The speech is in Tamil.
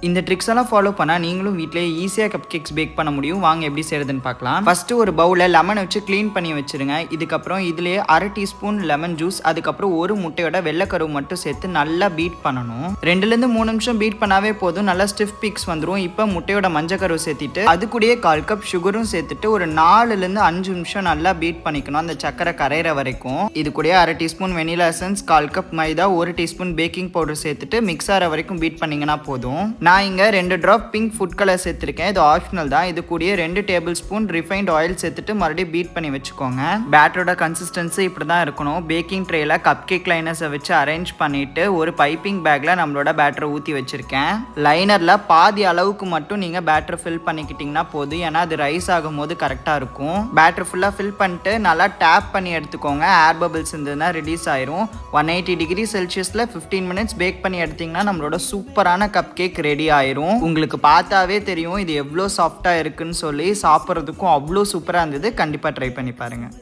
இந்த ட்ரிக்ஸ் எல்லாம் ஃபாலோ பண்ணால் நீங்களும் வீட்டிலேயே ஈஸியாக கப் கேக்ஸ் பேக் பண்ண முடியும். வாங்க எப்படி செய்யறதுன்னு பார்க்கலாம். ஃபஸ்ட்டு ஒரு பவுலில் லெமனை வச்சு க்ளீன் பண்ணி வச்சுருங்க. இதுக்கப்புறம் இதுலேயே 1/2 டீஸ்பூன் லெமன் ஜூஸ், அதுக்கப்புறம் ஒரு முட்டையோட வெள்ளைக்கருவு மட்டும் சேர்த்து நல்லா பீட் பண்ணணும். 2லேருந்து 3 நிமிஷம் பீட் பண்ணாவே போதும், நல்லா ஸ்டிஃப் பீக்ஸ் வந்துடும். இப்போ முட்டையோட மஞ்சக்கருவு சேர்த்திட்டு அது கூடயே 1/4 கப் சுகரும் சேர்த்துட்டு ஒரு 4லேருந்து 5 நிமிஷம் நல்லா பீட் பண்ணிக்கணும், அந்த சக்கரை கரையிற வரைக்கும். இது கூடயே 1/2 டீஸ்பூன் வெனிலா எசன்ஸ், 1/4 கப் மைதா, 1 டீஸ்பூன் பேக்கிங் பவுடர் சேர்த்துட்டு மிக்ஸ் ஆகிற வரைக்கும் பீட் பண்ணிங்கன்னா போதும். நான் இங்கே 2 ட்ராப் பிங்க் ஃபுட் கலர் சேர்த்துருக்கேன், இது ஆப்ஷனல் தான். இது கூடயே 2 டேபிள் ஸ்பூன் ரிஃபைண்ட் ஆயில் சேர்த்துட்டு மறுபடியும் பீட் பண்ணி வச்சுக்கோங்க. பேட்டரோட கன்சிஸ்டன்சி இப்படி தான் இருக்கணும். பேக்கிங் ட்ரேயில் கப் கேக் லைனர்ஸை வச்சு அரேஞ்ச் பண்ணிட்டு ஒரு பைப்பிங் பேக்கில் நம்மளோட பேட்டரை ஊற்றி வச்சுருக்கேன். லைனரில் பாதி அளவுக்கு மட்டும் நீங்கள் பேட்டரை ஃபில் பண்ணிக்கிட்டிங்கன்னா போதும், ஏன்னா அது ரைஸ் ஆகும்போது கரெக்டாக இருக்கும். பேட்டர் ஃபுல்லாக ஃபில் பண்ணிட்டு நல்லா டேப் பண்ணி எடுத்துக்கோங்க. ஏர் பபிள்ஸ் இருந்ததுன்னா ரிலீஸ் ஆயிரும். 180 டிகிரி செல்சியஸில் 15 மினிட்ஸ் பேக் பண்ணி எடுத்திங்கன்னா நம்மளோட சூப்பரான கப் கேக் ரெடி ஆயிரும். உங்களுக்கு பார்த்தாவே தெரியும் இது எவ்வளோ சாஃப்டாக இருக்குன்னு சொல்லி. சாப்பிட்றதுக்கும் அவ்வளோ சூப்பராக இருந்தது. கண்டிப்பாக ட்ரை பண்ணி பாருங்கள்.